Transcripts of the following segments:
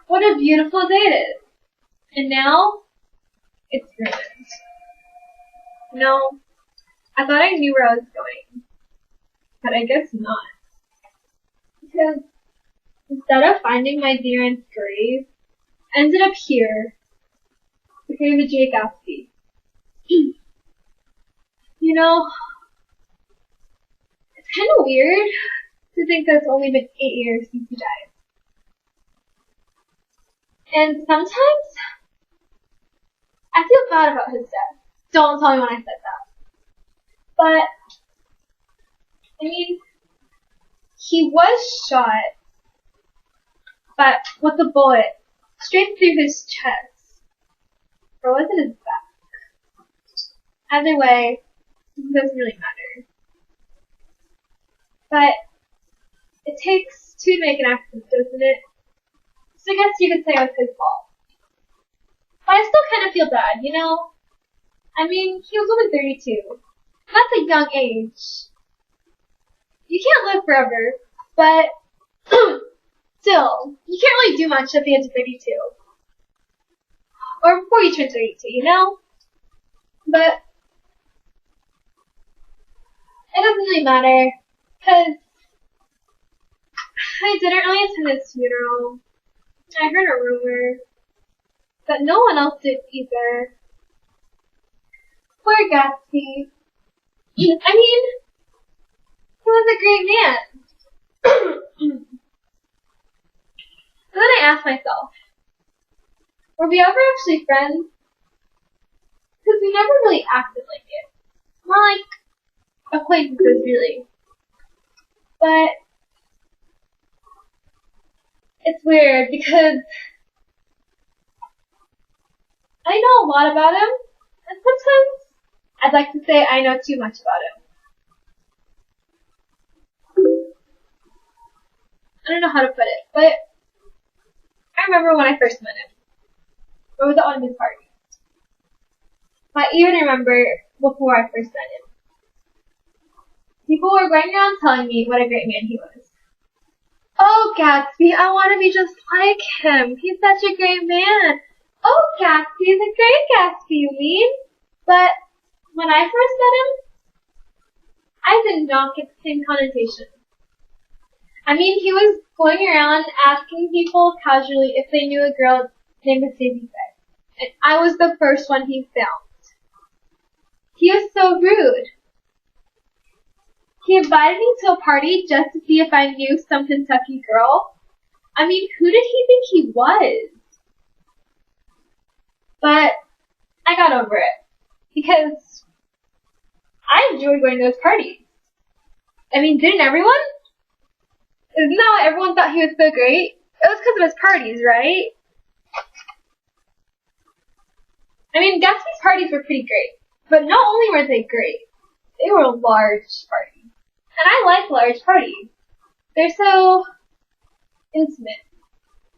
What a beautiful day it is. And now, it's ruined. No, I thought I knew where I was going. But I guess not. Because instead of finding my dear aunt's grave, I ended up here. The grave of Jake Gatsby. You know, it's kind of weird to think that it's only been 8 years since he died. And sometimes, I feel bad about his death. Don't tell me when I said that. But, I mean, he was shot, but with a bullet straight through his chest. Or was it his back? Either way, it doesn't really matter. But it takes two to make an accident, doesn't it? So I guess you could say it was his fault. But I still kind of feel bad, you know? I mean, he was only 32. That's a young age. You can't live forever, but still, you can't really do much at the age of 32. Or before you turn 32, you know? But it doesn't really matter, because I didn't really attend his funeral. I heard a rumor, but no one else did either. Poor Gatsby. I mean, he was a great man. And then I asked myself, were we ever actually friends? Because we never really acted like it. More like acquaintances, really. But it's weird because I know a lot about him, and sometimes I'd like to say I know too much about him. I don't know how to put it, but I remember when I first met him. I was at one of his parties. I even remember before I first met him. People were going around telling me what a great man he was. Oh, Gatsby, I want to be just like him. He's such a great man. Oh, Gatsby is a great Gatsby, you mean? But when I first met him, I did not get the same connotation. I mean, he was going around asking people casually if they knew a girl named Mercedes, and I was the first one he found. He was so rude. He invited me to a party just to see if I knew some Kentucky girl. I mean, who did he think he was? But I got over it, because I enjoyed going to those parties. I mean, didn't everyone? Isn't that why everyone thought he was so great? It was because of his parties, right? I mean, Gatsby's parties were pretty great. But not only were they great, they were large parties. And I like large parties. They're so intimate.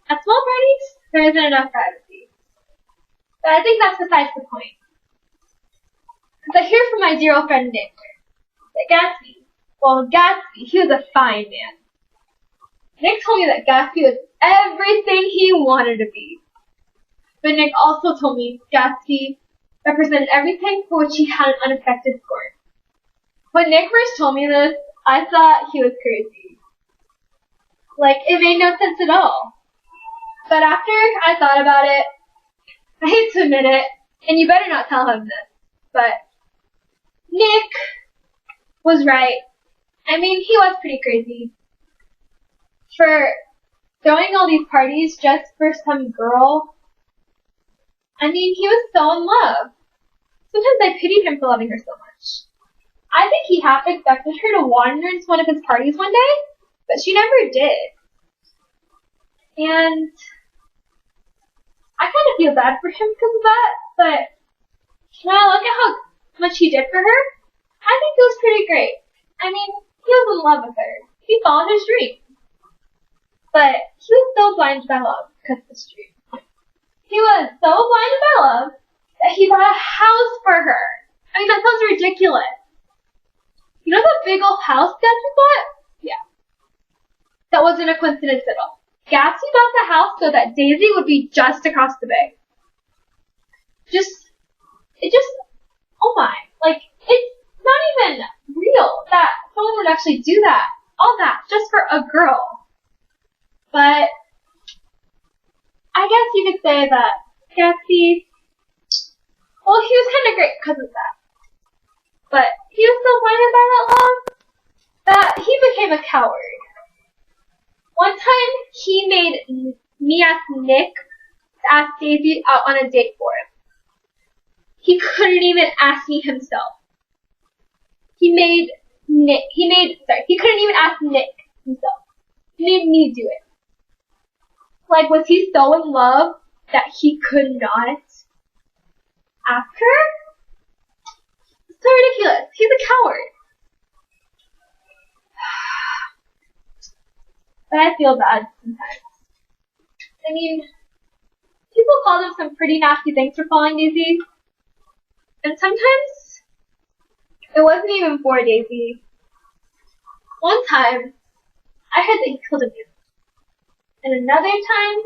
At small parties, there isn't enough privacy. But I think that's besides the point. Because I hear from my dear old friend Nick that Gatsby, he was a fine man. Nick told me that Gatsby was everything he wanted to be. But Nick also told me Gatsby represented everything for which he had an unaffected scorn. When Nick first told me this, I thought he was crazy. Like, it made no sense at all. But after I thought about it, I hate to admit it, and you better not tell him this, but Nick was right. I mean, he was pretty crazy. For throwing all these parties just for some girl. I mean, he was so in love. Sometimes I pitied him for loving her so much. I think he half expected her to wander into one of his parties one day, but she never did. And I kind of feel bad for him because of that, but when I look at how much he did for her, I think it was pretty great. I mean, he was in love with her. He followed his dream. But he was so blinded by love because of his dream. He was so blinded by love that he bought a house for her. I mean, that sounds ridiculous. You know the big old house Gatsby bought? Yeah. That wasn't a coincidence at all. Gatsby bought the house so that Daisy would be just across the bay. Oh my, like, it's not even real that someone would actually do that. All that, just for a girl. But, I guess you could say that Gatsby, well, he was kind of great because of that. But he was so blinded by that love that he became a coward. One time, he made me ask Nick to ask Daisy out on a date for him. He couldn't even ask me himself. He couldn't even ask Nick himself. He made me do it. Like, was he so in love that he could not ask her? It's so ridiculous. He's a coward. But I feel bad sometimes. I mean, people called him some pretty nasty things for calling Daisy. And sometimes, it wasn't even for Daisy. One time, I heard that he killed a man. And another time,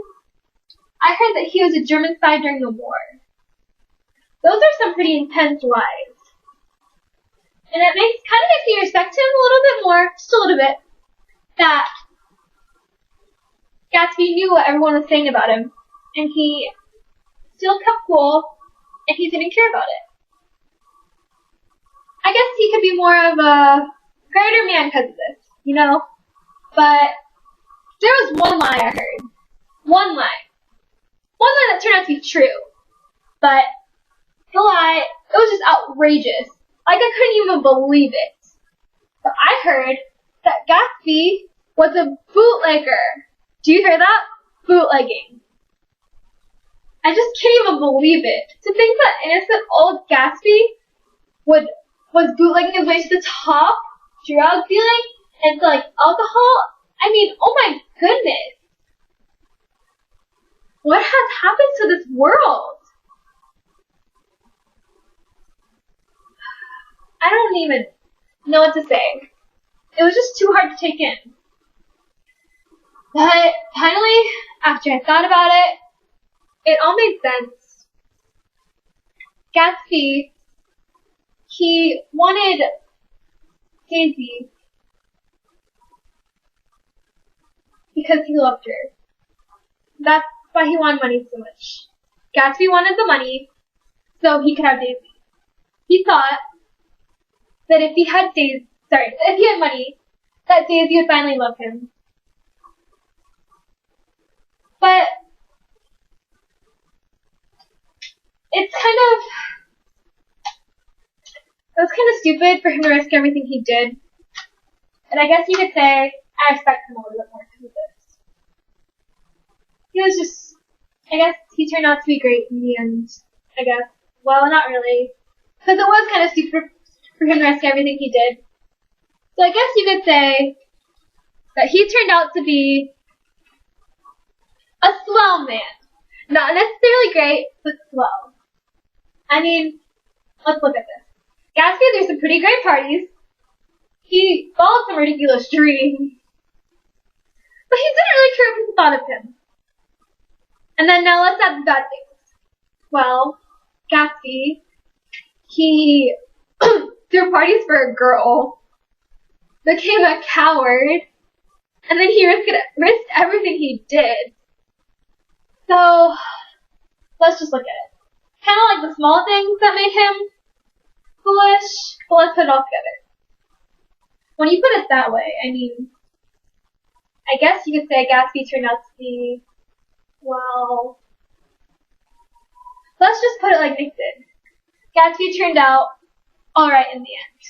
I heard that he was a German spy during the war. Those are some pretty intense lies. And it kind of makes me respect him a little bit more, just a little bit, that Gatsby knew what everyone was saying about him, and he still kept cool, and he didn't care about it. I guess he could be more of a greater man because of this, you know? But there was one lie I heard. One lie. One lie that turned out to be true. But the lie, it was just outrageous. Like, I couldn't even believe it. But I heard that Gatsby was a bootlegger. Do you hear that? Bootlegging. I just can't even believe it. To think that innocent old Gatsby was bootlegging his way to the top, drug dealing, and like alcohol. I mean, oh my goodness. What has happened to this world? I don't even know what to say. It was just too hard to take in. But finally, after I thought about it all made sense. Gatsby, he wanted Daisy because he loved her. That's why he wanted money so much. Gatsby wanted the money so he could have Daisy. He thought that if he had money, that Daisy would finally love him. But it was kind of stupid for him to risk everything he did. And I guess you could say I respect him a little bit more because of this. He was just, I guess he turned out to be great in the end. I guess. Well, not really. Because it was kind of stupid for him to risk everything he did. So I guess you could say that he turned out to be a swell man. Not necessarily great, but swell. I mean, let's look at this. Gatsby threw some pretty great parties. He followed some ridiculous dreams. But he didn't really care what people thought of him. And then now let's add the bad things. Well, Gatsby, he threw parties for a girl, became a coward, and then he risked everything he did. So, let's just look at it. Kind of like the small things that made him foolish, but let's put it all together. When you put it that way, I mean, I guess you could say Gatsby turned out to be, well, let's just put it like Nick did. Gatsby turned out alright in the end.